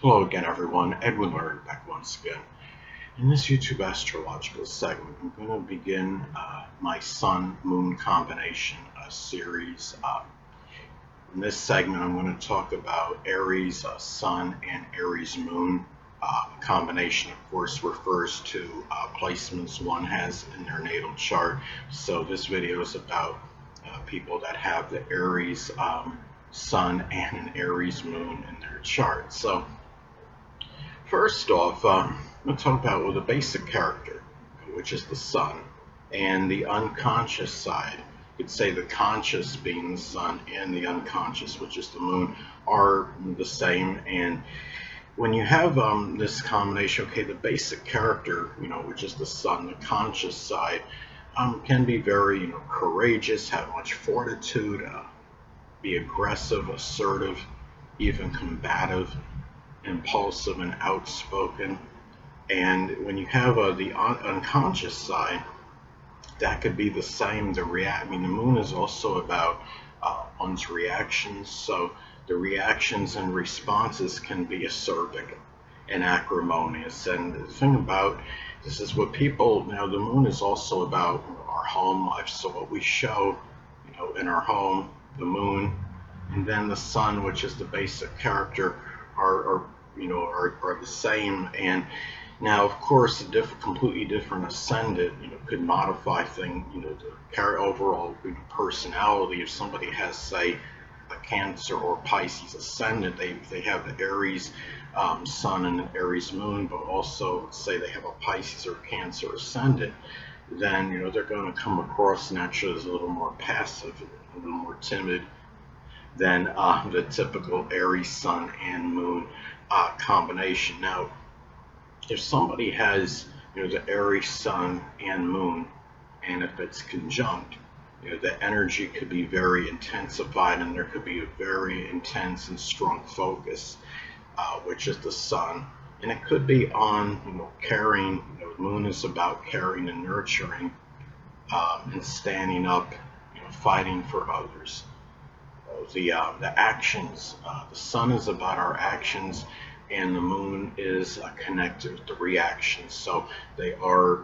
Hello again, everyone. Edwin Learned back once again. In this YouTube astrological segment, I'm going to begin my Sun-Moon combination series. In this segment, I'm going to talk about Aries Sun and Aries Moon. Combination, of course, refers to placements one has in their natal chart. So this video is about people that have the Aries Sun and an Aries Moon in their chart. So first off, I'm going to talk about the basic character, which is the Sun, and the unconscious side. You could say the conscious being the Sun and the unconscious, which is the Moon, are the same. And when you have this combination, okay, the basic character, which is the Sun, the conscious side, can be very, courageous, have much fortitude, be aggressive, assertive, even combative, impulsive and outspoken. And when you have the unconscious side, that could be the same. The Moon is also about one's reactions. So the reactions and responses can be acerbic and acrimonious. And the thing about this is what people, the Moon is also about our home life. So what we show, in our home, the Moon, and then the Sun, which is the basic character, are the same. And now, of course, a completely different ascendant, could modify things, to carry overall personality. If somebody has, say, a Cancer or Pisces ascendant, they have the Aries Sun and an Aries Moon, but also say they have a Pisces or Cancer ascendant, then they're going to come across naturally as a little more passive, a little more timid than the typical Aries Sun and Moon combination. Now, if somebody has the Aries Sun and Moon, and if it's conjunct, the energy could be very intensified, and there could be a very intense and strong focus, which is the Sun, and it could be on caring. The Moon is about caring and nurturing, and standing up, fighting for others. The actions. The Sun is about our actions, and the Moon is connected with the reactions. So they are,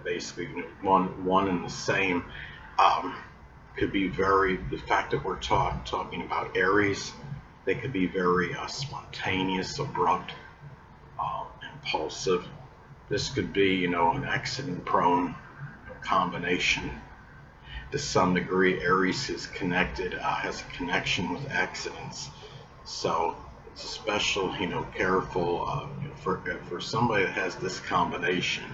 basically one and the same. Could be very. The fact that we're talking about Aries, they could be very spontaneous, abrupt, impulsive. This could be, an accident-prone combination. To some degree, Aries is connected, has a connection with accidents. So it's especially, careful for somebody that has this combination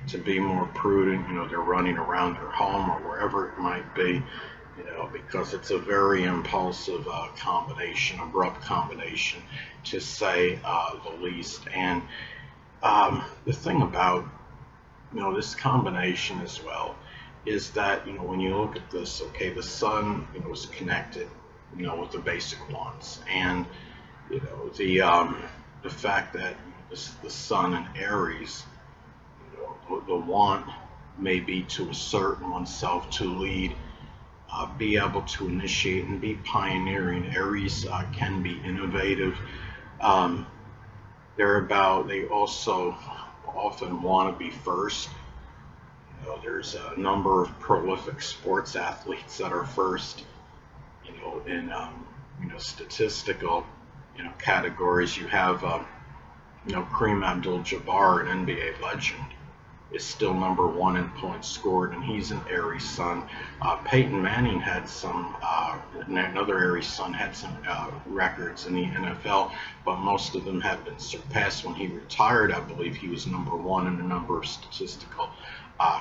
to be more prudent. They're running around their home or wherever it might be, because it's a very impulsive combination, abrupt combination, to say the least. And the thing about, this combination as well is that, when you look at this, okay, the Sun, is connected, with the basic wants, and the fact that the Sun and Aries, the want may be to assert oneself, to lead, be able to initiate and be pioneering. Aries can be innovative. They also often want to be first. There's a number of prolific sports athletes that are first, in statistical, categories. You have, Kareem Abdul-Jabbar, an NBA legend, is still number one in points scored, and he's an Aries Sun. Peyton Manning had another Aries Sun had some records in the NFL, but most of them have been surpassed. When he retired, I believe he was number one in a number of statistical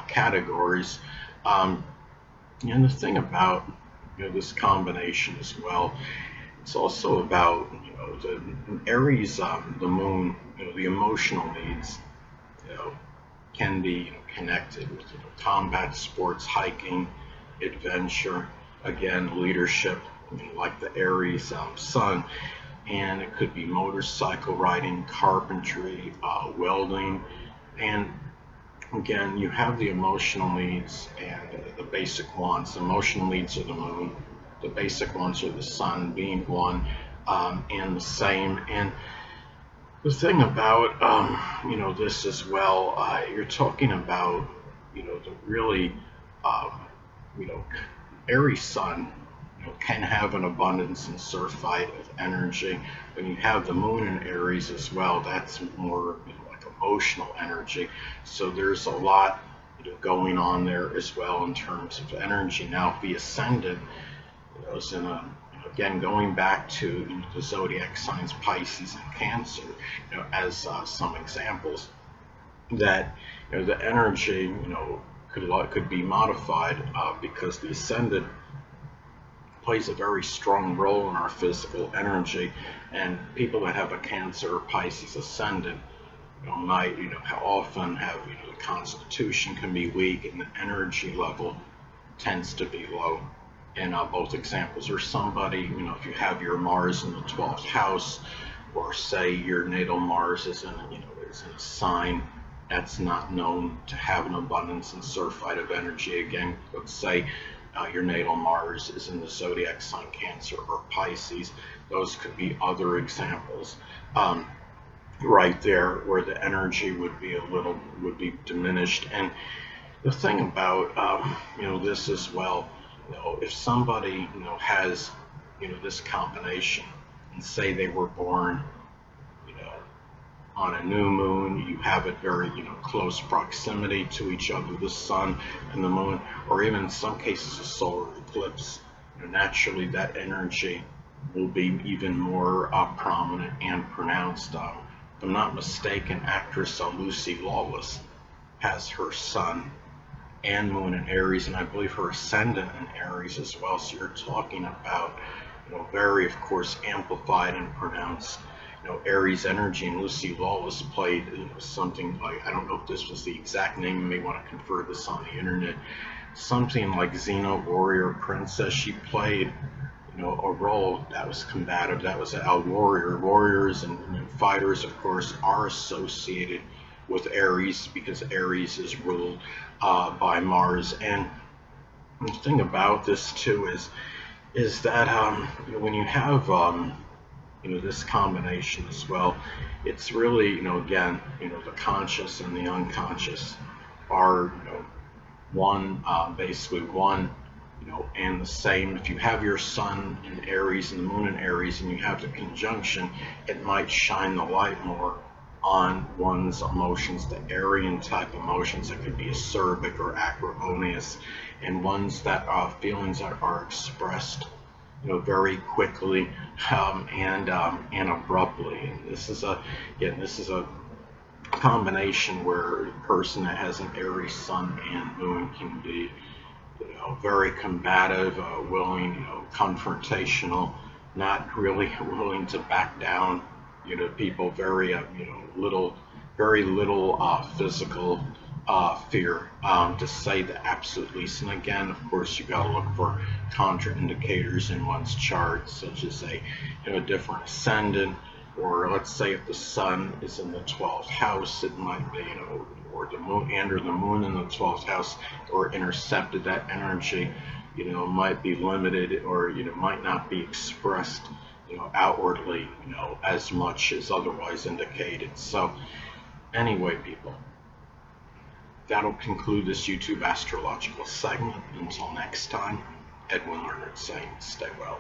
categories. And the thing about this combination as well, it's also about the Aries, the Moon, the emotional needs, can be connected with combat sports, hiking, adventure, again leadership, like the Aries Sun, and it could be motorcycle riding, carpentry, welding, and again, you have the emotional needs and the basic wants. The emotional needs are the Moon. The basic wants are the Sun, being one and the same. And The thing about this as well, you're talking about the really um, you know Aries Sun can have an abundance and surfeit of energy. When you have the Moon in Aries as well, that's more like emotional energy. So there's a lot going on there as well in terms of energy. Now, if the Ascendant is in a again going back to the zodiac signs Pisces and Cancer, as some examples that the energy could be modified because the ascendant plays a very strong role in our physical energy, and people that have a Cancer or Pisces ascendant might often have the constitution can be weak and the energy level tends to be low. And both examples are somebody, if you have your Mars in the 12th house, or say your natal Mars is in, is in a sign that's not known to have an abundance and surfeit of energy. Again, let's say your natal Mars is in the zodiac sign Cancer or Pisces. Those could be other examples. Right there where the energy would be diminished. And the thing about this as well, if somebody has this combination, and say they were born you know on a new moon, you have it very close proximity to each other, the sun and the moon, or even in some cases a solar eclipse, naturally that energy will be even more prominent and pronounced. If I'm not mistaken, actress Lucy Lawless has her sun and moon in Aries, and I believe her ascendant in Aries as well. So you're talking about, very, of course, amplified and pronounced, Aries energy. And Lucy Lawless played, something like, I don't know if this was the exact name. You may want to confer this on the internet. Something like Xena Warrior Princess. She played, a role that was combative. That was a warrior. Warriors and fighters, of course, are associated with Aries because Aries is ruled by Mars. And the thing about this too is that when you have this combination as well, it's really again the conscious and the unconscious are one basically one and the same. If you have your sun in Aries and the moon in Aries and you have the conjunction, it might shine the light more on one's emotions, the Aryan type emotions that could be acerbic or acrimonious, and ones that feelings that are expressed very quickly and abruptly. And this is a combination where a person that has an Aries sun and moon can be very combative, willing, confrontational, not really willing to back down. People very, very little physical fear, to say the absolute least. And again, of course, you got to look for contraindicators in one's chart, such as a, different ascendant, or let's say if the sun is in the 12th house, it might be, or the moon or the moon in the 12th house, or intercepted, that energy, might be limited, or might not be expressed, outwardly, as much as otherwise indicated. So anyway, people, that'll conclude this YouTube astrological segment. Until next time, Edwin Leonard saying, stay well.